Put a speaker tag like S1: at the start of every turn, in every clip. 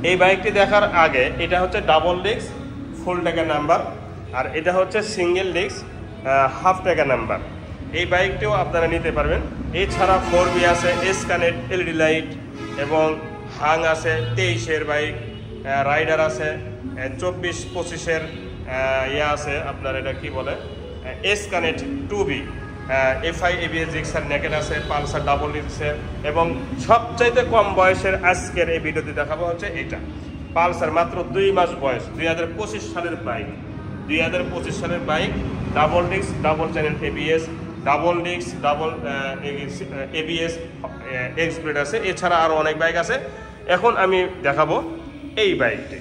S1: এই বাইকটি দেখার আগে এটা হচ্ছে ডাবল ডিস্ক ফুল টাকা নাম্বার, আর এটা হচ্ছে সিঙ্গেল ডিস্ক হাফ টাকা নাম্বার। এই বাইকটিও আপনারা নিতে পারবেন। এছাড়া 4B আছে, এস কানেক্ট এলইডি লাইট এবং হাং আছে 23-এর বাইক, রাইডার আছে 24-25-এর আছে আপনার এটা কি বলে S connect 2B, FI ABS Gixxer naked আছে, পালসার ডাবল ডিস্কের, এবং সবচাইতে কম বয়সের আজকের এই ভিডিওতে দেখাবো হচ্ছে এটা পালসার, মাত্র 2 মাস বয়স, 2025 সালের বাইক। 2025 সালের bike, double disc, double channel ABS, double disc, double ABS এক্সপ্লেড আছে। এছাড়া আরও অনেক বাইক আছে। এখন আমি দেখাবো এই বাইকটি।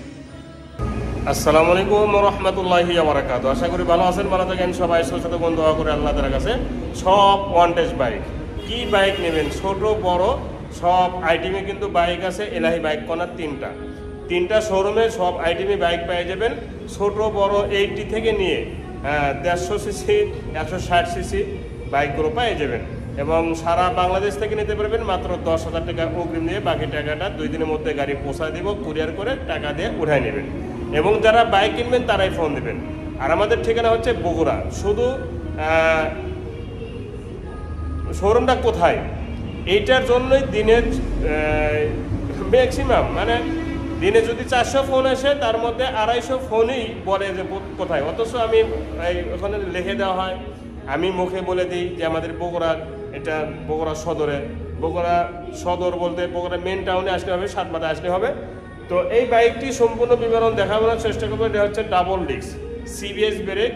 S1: আসসালামু আলাইকুম রহমতুল্লাহি ওয়া বারাকাতুহু। আশা করি ভালো আছেন, ভালো থাকেন সবাই, সুস্থ বন্ধু দোয়া করে আল্লাহ তাআলার কাছে। সব ওয়ান্টেজ বাইক, কি বাইক নেবেন ছোট বড় সব আইটেমে কিন্তু বাইক আছে। এলাহি বাইক কর্নার তিনটা শোরুমে সব আইটেমে বাইক পেয়ে যাবেন, ছোট বড় 80 থেকে নিয়ে 150 সিসি 160 সিসি বাইকগুলো পেয়ে যাবেন। এবং সারা বাংলাদেশ থেকে নিতে পারবেন মাত্র 10,000 টাকা অগ্রিম দিয়ে, বাকি টাকাটা 2 দিনের মধ্যে গাড়ি পৌঁছায় দেব, কুরিয়ার করে টাকা দিয়ে উঠায় নেবেন। এবং যারা বাইক কিনবেন তারাই ফোন দেবেন। আর আমাদের ঠিকানা হচ্ছে বগুড়া। শুধু শোরুমটা কোথায়, এইটার জন্যই দিনের ম্যাক্সিমাম মানে দিনে যদি 400 ফোন আসে তার মধ্যে 250 ফোনই বলে যে কোথায়, অথচ আমি ওখানে লিখে দেওয়া হয়, আমি মুখে বলে দিই যে আমাদের বগুড়া, এটা বগুড়া সদরে। বগুড়া সদর বলতে বগুড়া মেন টাউনে আসতে হবে, 7 মাথায় আসতে হবে। তো এই বাইকটি সম্পূর্ণ বিবরণ দেখানোর চেষ্টা করবো। এটা হচ্ছে ডাবল ডিস্ক, CBS ব্রেক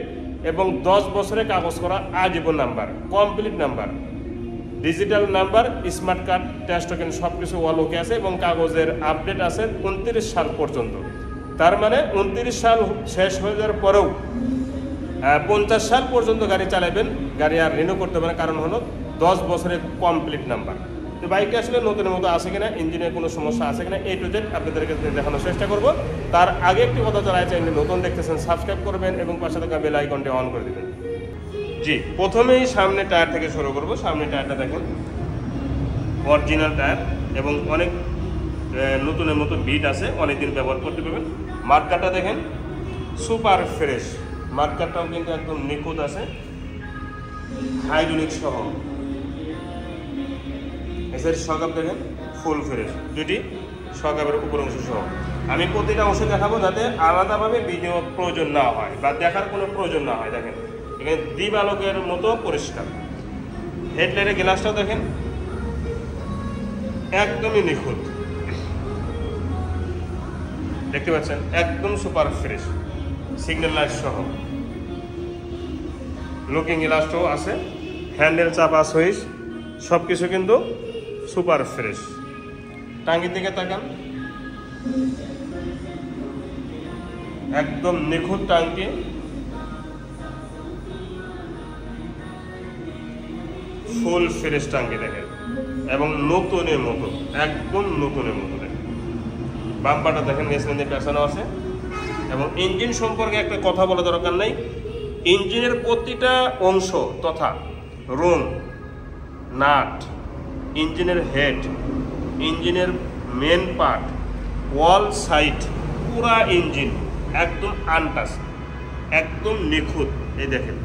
S1: এবং 10 বছরের কাগজ করা আজীবন number, complete number, digital number, smart card, test token সব কিছু অল ওকে আছে এবং কাগজের আপডেট আছে 29 সাল পর্যন্ত। তার মানে 29 সাল শেষ হয়ে যাওয়ার পরেও 50 সাল পর্যন্ত গাড়ি চালাবেন, গাড়ি আর রিনিউ করতে পারে, কারণ হলো 10 বছরের কমপ্লিট নাম্বার। তো বাইকটা আসলে নতুনের মতো আছে কিনা, ইঞ্জিনের কোনো সমস্যা আছে কিনা, A to Z আপনাদেরকে দেখানোর চেষ্টা করব। তার আগে একটি কথা যারা চ্যানেলে নতুন দেখতেছেন সাবস্ক্রাইব করবেন এবং পাশে থাকা বেল আইকনটি অন করে দেবেন। জি, প্রথমেই সামনে টায়ার থেকে শুরু করব। সামনে টায়ারটা দেখেন অরিজিনাল টায়ার এবং অনেক নতুনের মতো বিট আছে, অনেকদিন ব্যবহার করতে পারবেন। মার্কারটা দেখেন সুপার ফ্রেশ, মার্কারটাও কিন্তু একদম নিখুঁত আছে, হাইড্রোলিক সহ। এছাড়া শকআপ দেখেন ফুল ফ্রেশ, দুটি শকআপের উপর অংশ সহ। আমি প্রতিটা অংশ দেখাবো যাতে আলাদাভাবে ভিডিও প্রয়োজন না হয় বা দেখার কোনো প্রয়োজন না হয়। দেখেন এখানে দিবালোকের মতো পরিষ্কার। হেডলাইটের গ্লাসটাও দেখেন একদমই নিখুঁত, দেখতে পাচ্ছেন একদম সুপার ফ্রেশ, সিগন্যাল লাইট সহ। লুকিং গ্লাসটাও আছে, হ্যান্ডেল চাপা সুইচ সব কিছু কিন্তু সুপার ফ্রেশ। টাঙ্গির দিকে তাকান, একদম নিখুঁত টাঙ্কি, ফুল ফ্রেশ টাঙ্কি দেখেন এবং নতুনের মতো, একদম নতুনের মতো দেখেন। বাম্পারটা দেখেন নেসমেন্টে পেছানো আছে। এবং ইঞ্জিন সম্পর্কে একটা কথা বলা দরকার নাই, ইঞ্জিনের প্রতিটা অংশ তথা রুম, নাট, ইঞ্জিনের হেড, ইঞ্জিনের মেন পার্ট, ওয়াল সাইড, পুরা ইঞ্জিন একদম আনটাচ, একদম নিখুঁত। এই দেখেন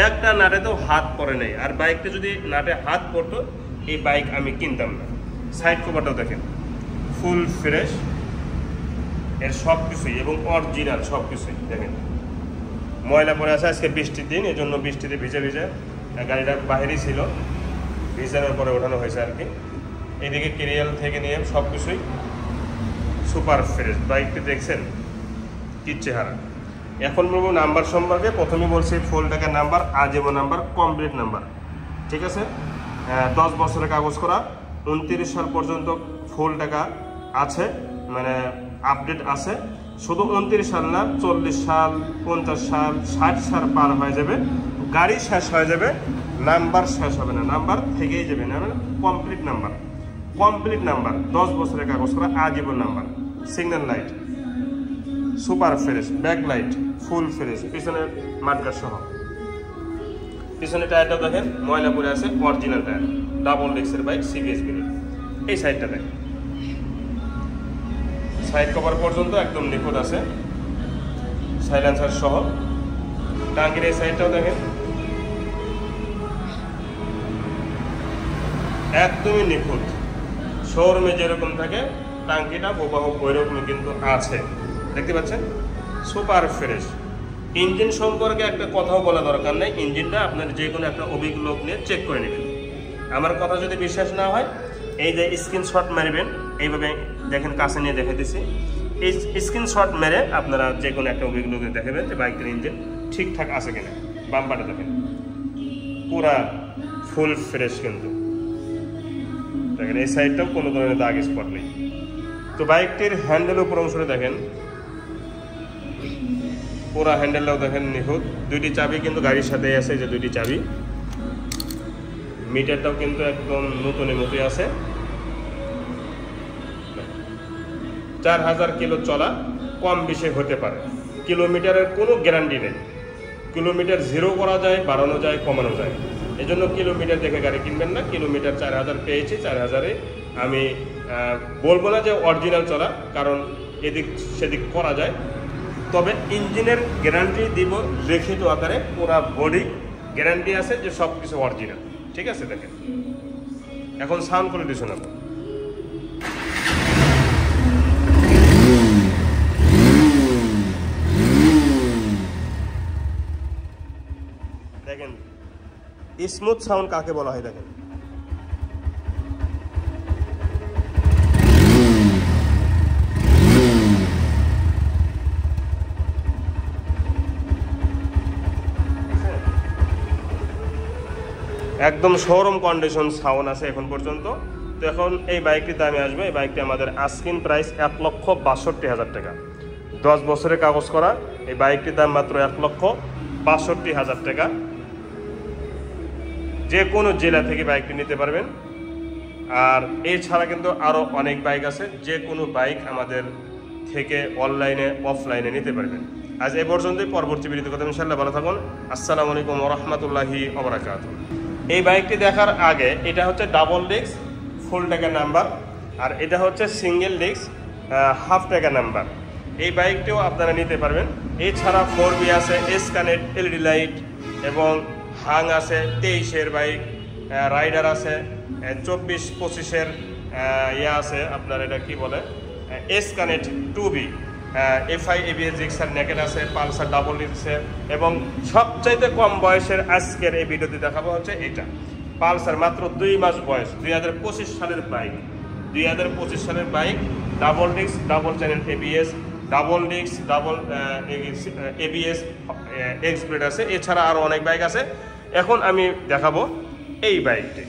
S1: একটা নাটেতেও হাত পড়ে নেই। আর বাইকটা যদি নাটে হাত পড়তো এই বাইক আমি কিনতাম না। সাইড কভারটাও দেখেন ফুল ফ্রেশ, এর সব কিছুই এবং অরিজিনাল সব কিছুই। দেখেন ময়লা পড়ে আছে, আজকে বৃষ্টির দিন, এই জন্য বৃষ্টিতে ভিজে ভিজে গাড়িটা বাইরেই ছিল, ভিজানোর পরে ওঠানো হয়েছে আর কি। এইদিকে কেরিয়াল থেকে নিয়ে সব কিছুই সুপার ফ্রেশ। বাইকটি দেখছেন কি চেহারা। এখন বলবো নাম্বার সম্পর্কে। প্রথমে বলছি ফুল টাকা নাম্বার, আজীবন নাম্বার, কমপ্লিট নাম্বার, ঠিক আছে। 10 বছরের কাগজ করা, 29 সাল পর্যন্ত ফুল টাকা আছে, মানে আপডেট আছে। শুধু 29 সাল না, 40 সাল, 50 সাল, 60 সাল পার হয়ে যাবে, গাড়ি শেষ হয়ে যাবে, নাম্বার শেষ হবে না, নাম্বার থেকেই যাবে না, কমপ্লিট নাম্বার। কমপ্লিট নাম্বার, 10 বছরের কাগজ করা, আজীবন number. Signal light super fresh, back light full fresh, পিছনের মার্কার সহ। পিছনে টায়ারটা দেখেন ময়লা পড়ে আছে, অরিজিনাল টায়ার, ডাবল ডিস্কের বাইক, CBS ব্রেক। এই সাইডটা দেখেন সাইড কভার পর্যন্ত একদম নিখুঁত আছে, সাইলেন্সার সহ। টাঙ্কির এই সাইডটাও দেখেন একদমই নিখুঁত, শোরুমে যেরকম থাকে টাঙ্কিটা হুবহু ওইরকমই কিন্তু আছে, দেখতে পাচ্ছেন, সুপার ফ্রেশ। ইঞ্জিন সম্পর্কে একটা কথাও বলা দরকার নেই, ইঞ্জিনটা আপনার যে কোনো একটা অভিজ্ঞ লোক নিয়ে চেক করে নেবেন। আমার কথা যদি বিশ্বাস না হয়, এই যে স্ক্রিনশট মারবেন, এইভাবে দেখেন, কাছে নিয়ে দেখে দিচ্ছি, এই স্ক্রিনশট মেরে আপনারা যে কোনো একটা অভিজ্ঞ লোকে দেখাবেন যে বাইকের ইঞ্জিন ঠিকঠাক আছে কিনা। বাম্পারটা দেখেন পুরা ফুল ফ্রেশ কিন্তু দেখেন, এই সাইডটাও কোনো ধরনের দাগ স্পট নেই। তো বাইকটির হ্যান্ডেল উপর অংশটা দেখেন, পুরা হ্যান্ডেলটাও দেখেন নিখুঁত। দুইটি চাবি কিন্তু গাড়ির সাথে আছে, যে দুইটি চাবি। মিটারটাও কিন্তু একদম নতুনের মতোই আছে। 4000 কিলো চলা, কম বেশি হতে পারে, কিলোমিটারের কোনো গ্যারান্টি নেই। কিলোমিটার জিরো করা যায়, বাড়ানো যায়, কমানো যায়। এই জন্য কিলোমিটার দেখে গাড়ি কিনবেন না। কিলোমিটার 4000 পেয়েছি, 4000-এ আমি বলবো না যে অরিজিনাল চলা, কারণ এদিক সেদিক করা যায়। তবে ইঞ্জিনের গ্যারান্টি দিব লিখিত আকারে, পুরা বডি গ্যারান্টি আছে যে সব কিছু অরিজিনাল, ঠিক আছে। দেখেন এখন সাউন্ড কোয়ালিটি শোনাবো। দেখেন স্মুথ সাউন্ড কাকে বলা হয়, দেখেন একদম শোরুম কন্ডিশন সাউন্ড আছে এখন পর্যন্ত। তো এখন এই বাইকটির দামে আসবে, এই বাইকটি আমাদের আস্কিং প্রাইস 1,62,000 টাকা। 10 বছরের কাগজ করা এই বাইকটির দাম মাত্র 1,62,000 টাকা। যে কোনো জেলা থেকে বাইকটি নিতে পারবেন। আর এছাড়া কিন্তু আরও অনেক বাইক আছে, যে কোনো বাইক আমাদের থেকে অনলাইনে অফলাইনে নিতে পারবেন। আজ এ পর্যন্তই, পরবর্তী ভিডিওতে কথা ইনশাআল্লাহ। ভালো থাকুন। আসসালামু আলাইকুম ওয়া রাহমাতুল্লাহি ওয়া বারাকাতুহু। এই বাইকটি দেখার আগে, এটা হচ্ছে ডাবল ডিস্ক ফুল টাকা নাম্বার, আর এটা হচ্ছে সিঙ্গেল ডিস্ক হাফ টাকা নাম্বার। এই বাইকটিও আপনারা নিতে পারবেন। এছাড়া 4B আছে, এস কানেক্ট এলইডি লাইট, এবং হাং আছে 23-এর বাইক, রাইডার আছে 24-25-এর আছে আপনার, এটা কি বলে, S connect 2B, FI ABS Gixxer naked আছে, পালসার ডাবল ডিস্কের। এবং সবচাইতে কম বয়সের আজকের এই ভিডিওতে দেখাবো হচ্ছে এটা পালসার, মাত্র 2 মাস বয়স, 2025 সালের বাইক। 2025 সালের bike, double disc, double channel ABS, double disc, double ABS x blade আছে। এছাড়া আরও অনেক বাইক আছে। এখন আমি দেখাবো এই বাইকটি।